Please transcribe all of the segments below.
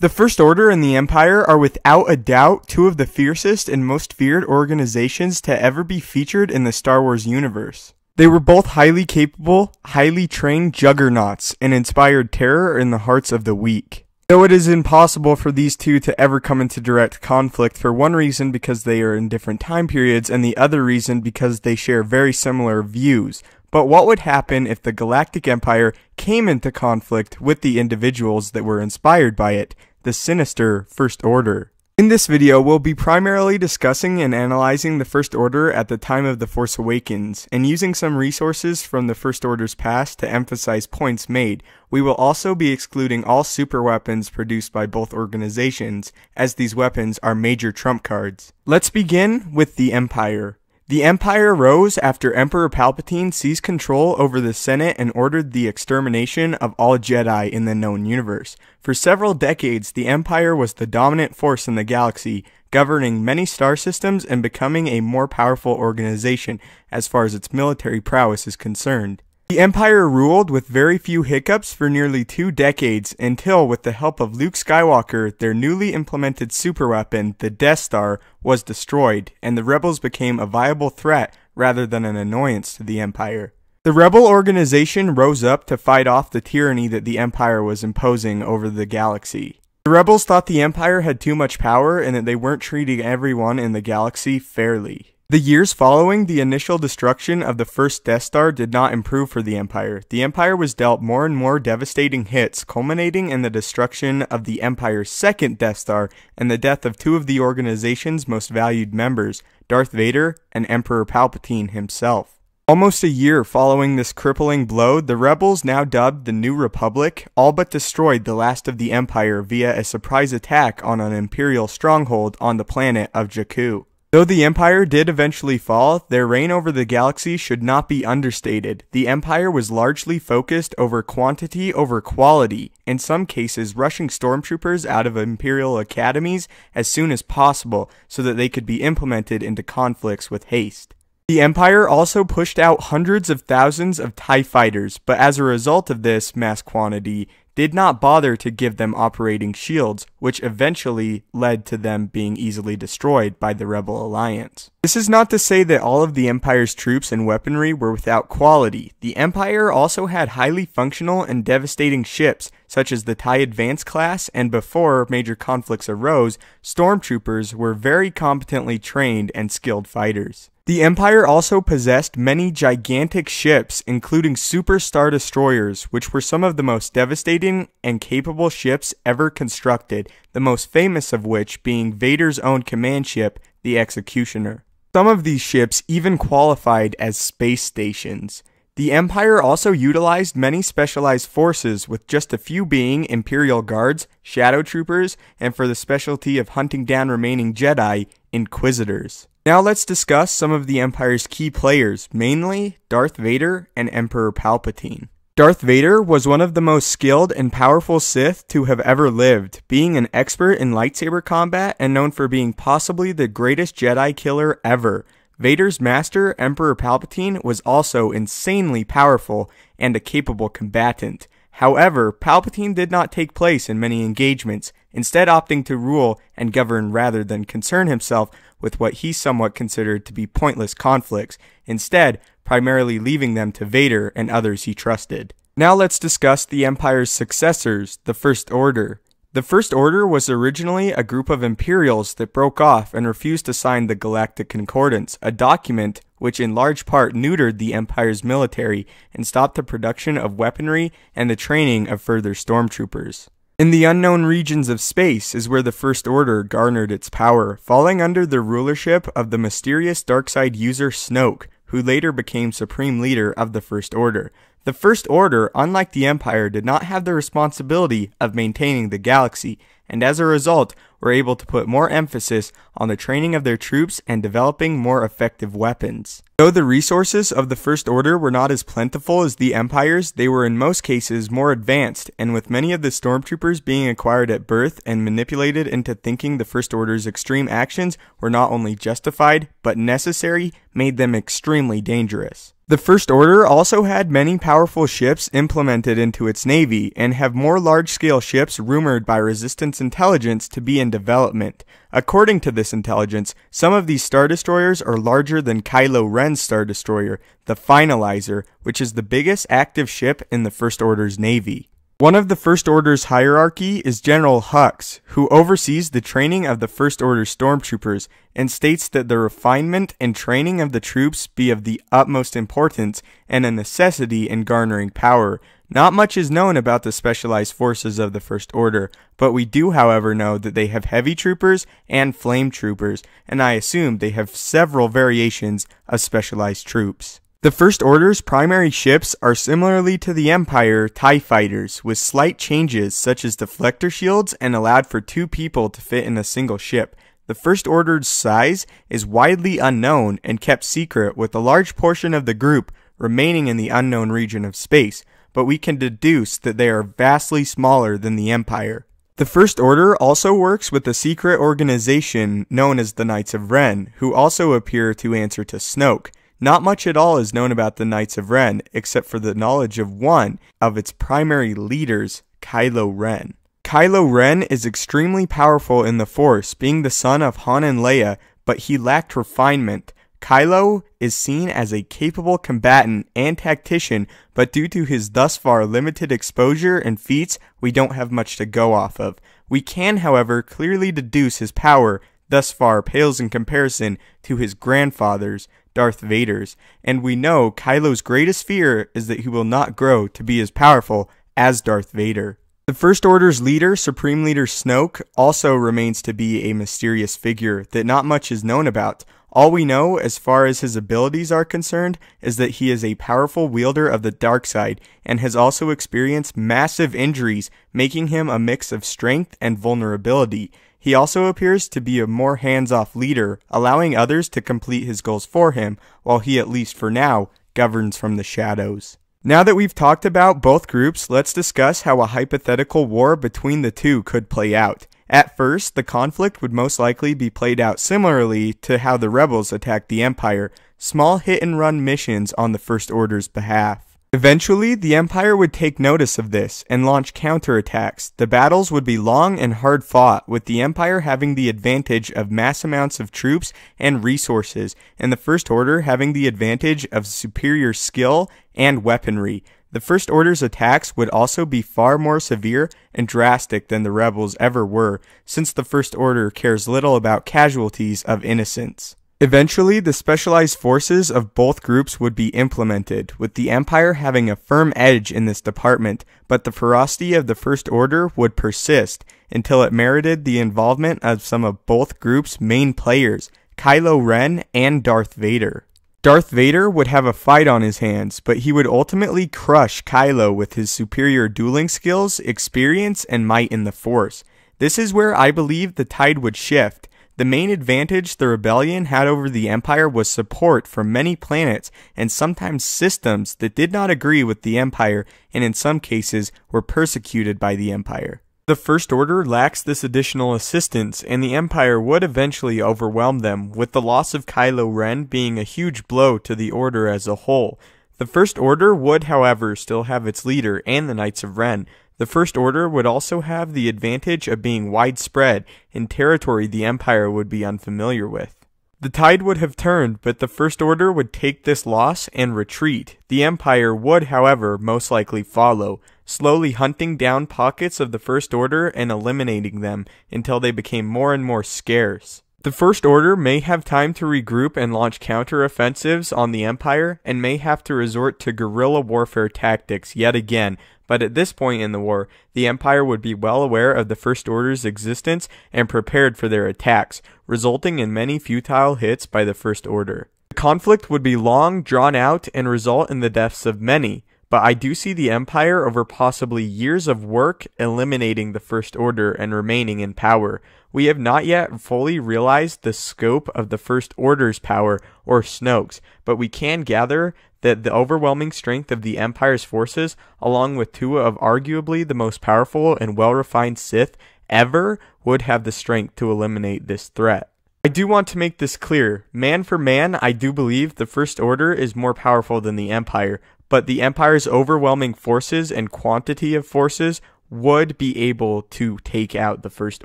The First Order and the Empire are without a doubt two of the fiercest and most feared organizations to ever be featured in the Star Wars universe. They were both highly capable, highly trained juggernauts and inspired terror in the hearts of the weak. Though it is impossible for these two to ever come into direct conflict, for one reason because they are in different time periods and the other reason because they share very similar views. But what would happen if the Galactic Empire came into conflict with the individuals that were inspired by it, the sinister First Order? In this video, we'll be primarily discussing and analyzing the First Order at the time of The Force Awakens, and using some resources from the First Order's past to emphasize points made. We will also be excluding all superweapons produced by both organizations, as these weapons are major trump cards. Let's begin with the Empire. The Empire rose after Emperor Palpatine seized control over the Senate and ordered the extermination of all Jedi in the known universe. For several decades, the Empire was the dominant force in the galaxy, governing many star systems and becoming a more powerful organization as far as its military prowess is concerned. The Empire ruled with very few hiccups for nearly 2 decades until, with the help of Luke Skywalker, their newly implemented superweapon, the Death Star, was destroyed, and the Rebels became a viable threat rather than an annoyance to the Empire. The Rebel organization rose up to fight off the tyranny that the Empire was imposing over the galaxy. The Rebels thought the Empire had too much power and that they weren't treating everyone in the galaxy fairly. The years following the initial destruction of the first Death Star did not improve for the Empire. The Empire was dealt more and more devastating hits, culminating in the destruction of the Empire's second Death Star and the death of 2 of the organization's most valued members, Darth Vader and Emperor Palpatine himself. Almost a year following this crippling blow, the Rebels, now dubbed the New Republic, all but destroyed the last of the Empire via a surprise attack on an Imperial stronghold on the planet of Jakku. Though the Empire did eventually fall, their reign over the galaxy should not be understated. The Empire was largely focused over quantity over quality, in some cases rushing stormtroopers out of Imperial academies as soon as possible so that they could be implemented into conflicts with haste. The Empire also pushed out hundreds of thousands of TIE fighters, but as a result of this mass quantity, did not bother to give them operating shields, which eventually led to them being easily destroyed by the Rebel Alliance. This is not to say that all of the Empire's troops and weaponry were without quality. The Empire also had highly functional and devastating ships, such as the TIE Advance class, and before major conflicts arose, stormtroopers were very competently trained and skilled fighters. The Empire also possessed many gigantic ships, including Super Star Destroyers, which were some of the most devastating and capable ships ever constructed, the most famous of which being Vader's own command ship, the Executioner. Some of these ships even qualified as space stations. The Empire also utilized many specialized forces, with just a few being Imperial Guards, Shadow Troopers, and for the specialty of hunting down remaining Jedi, Inquisitors. Now let's discuss some of the Empire's key players, mainly Darth Vader and Emperor Palpatine. Darth Vader was one of the most skilled and powerful Sith to have ever lived, being an expert in lightsaber combat and known for being possibly the greatest Jedi killer ever. Vader's master, Emperor Palpatine, was also insanely powerful and a capable combatant. However, Palpatine did not take place in many engagements, instead opting to rule and govern rather than concern himself with what he somewhat considered to be pointless conflicts, instead primarily leaving them to Vader and others he trusted. Now let's discuss the Empire's successors, the First Order. The First Order was originally a group of Imperials that broke off and refused to sign the Galactic Concordance, a document which in large part neutered the Empire's military and stopped the production of weaponry and the training of further stormtroopers. In the unknown regions of space is where the First Order garnered its power, falling under the rulership of the mysterious darkside user Snoke, who later became supreme leader of the First Order. The First Order, unlike the Empire, did not have the responsibility of maintaining the galaxy, and as a result, were able to put more emphasis on the training of their troops and developing more effective weapons. Though the resources of the First Order were not as plentiful as the Empire's, they were in most cases more advanced, and with many of the stormtroopers being acquired at birth and manipulated into thinking the First Order's extreme actions were not only justified, but necessary, made them extremely dangerous. The First Order also had many powerful ships implemented into its navy, and have more large-scale ships rumored by Resistance intelligence to be in development. According to this intelligence, some of these Star Destroyers are larger than Kylo Ren's Star Destroyer, the Finalizer, which is the biggest active ship in the First Order's navy. One of the First Order's hierarchy is General Hux, who oversees the training of the First Order stormtroopers and states that the refinement and training of the troops be of the utmost importance and a necessity in garnering power. Not much is known about the specialized forces of the First Order, but we do, however, know that they have heavy troopers and flame troopers, and I assume they have several variations of specialized troops. The First Order's primary ships are similarly to the Empire TIE fighters, with slight changes such as deflector shields and allowed for 2 people to fit in a single ship. The First Order's size is widely unknown and kept secret, with a large portion of the group remaining in the unknown region of space, but we can deduce that they are vastly smaller than the Empire. The First Order also works with a secret organization known as the Knights of Ren, who also appear to answer to Snoke. Not much at all is known about the Knights of Ren, except for the knowledge of one of its primary leaders, Kylo Ren. Kylo Ren is extremely powerful in the Force, being the son of Han and Leia, but he lacked refinement. Kylo is seen as a capable combatant and tactician, but due to his thus far limited exposure and feats, we don't have much to go off of. We can, however, clearly deduce his power thus far pales in comparison to his grandfather's, Darth Vader's, and we know Kylo's greatest fear is that he will not grow to be as powerful as Darth Vader. The First Order's leader, Supreme Leader Snoke, also remains to be a mysterious figure that not much is known about. All we know, as far as his abilities are concerned, is that he is a powerful wielder of the dark side, and has also experienced massive injuries, making him a mix of strength and vulnerability. He also appears to be a more hands-off leader, allowing others to complete his goals for him, while he, at least for now, governs from the shadows. Now that we've talked about both groups, let's discuss how a hypothetical war between the two could play out. At first, the conflict would most likely be played out similarly to how the rebels attacked the Empire, small hit-and-run missions on the First Order's behalf. Eventually, the Empire would take notice of this and launch counterattacks. The battles would be long and hard fought, with the Empire having the advantage of mass amounts of troops and resources, and the First Order having the advantage of superior skill and weaponry. The First Order's attacks would also be far more severe and drastic than the rebels ever were, since the First Order cares little about casualties of innocents. Eventually, the specialized forces of both groups would be implemented, with the Empire having a firm edge in this department, but the ferocity of the First Order would persist until it merited the involvement of some of both groups' main players, Kylo Ren and Darth Vader. Darth Vader would have a fight on his hands, but he would ultimately crush Kylo with his superior dueling skills, experience, and might in the Force. This is where I believe the tide would shift. The main advantage the rebellion had over the Empire was support from many planets and sometimes systems that did not agree with the Empire and in some cases were persecuted by the Empire. The First Order lacks this additional assistance, and the Empire would eventually overwhelm them, with the loss of Kylo Ren being a huge blow to the Order as a whole. The First Order would, however, still have its leader and the Knights of Ren. The First Order would also have the advantage of being widespread in territory the Empire would be unfamiliar with. The tide would have turned, but the First Order would take this loss and retreat. The Empire would, however, most likely follow, slowly hunting down pockets of the First Order and eliminating them until they became more and more scarce. The First Order may have time to regroup and launch counter-offensives on the Empire, and may have to resort to guerrilla warfare tactics yet again, but at this point in the war, the Empire would be well aware of the First Order's existence and prepared for their attacks, resulting in many futile hits by the First Order. The conflict would be long, drawn out, and result in the deaths of many, but I do see the Empire, over possibly years of work, eliminating the First Order and remaining in power. We have not yet fully realized the scope of the First Order's power, or Snoke's, but we can gather that the overwhelming strength of the Empire's forces, along with two of arguably the most powerful and well-refined Sith ever, would have the strength to eliminate this threat. I do want to make this clear. Man for man, I do believe the First Order is more powerful than the Empire, but the Empire's overwhelming forces and quantity of forces would be able to take out the First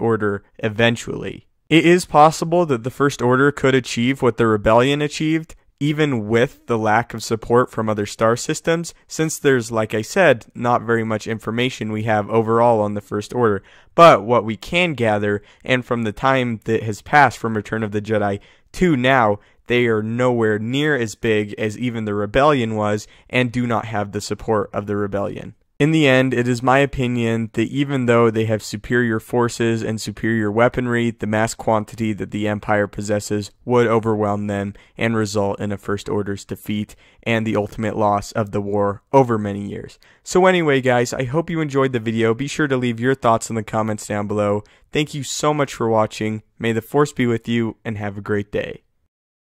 Order eventually. It is possible that the First Order could achieve what the Rebellion achieved, even with the lack of support from other star systems, since there's, like I said, not very much information we have overall on the First Order. But what we can gather, and from the time that has passed from Return of the Jedi to now, they are nowhere near as big as even the Rebellion was, and do not have the support of the Rebellion. In the end, it is my opinion that even though they have superior forces and superior weaponry, the mass quantity that the Empire possesses would overwhelm them and result in a First Order's defeat and the ultimate loss of the war over many years. So anyway guys, I hope you enjoyed the video. Be sure to leave your thoughts in the comments down below. Thank you so much for watching. May the Force be with you and have a great day.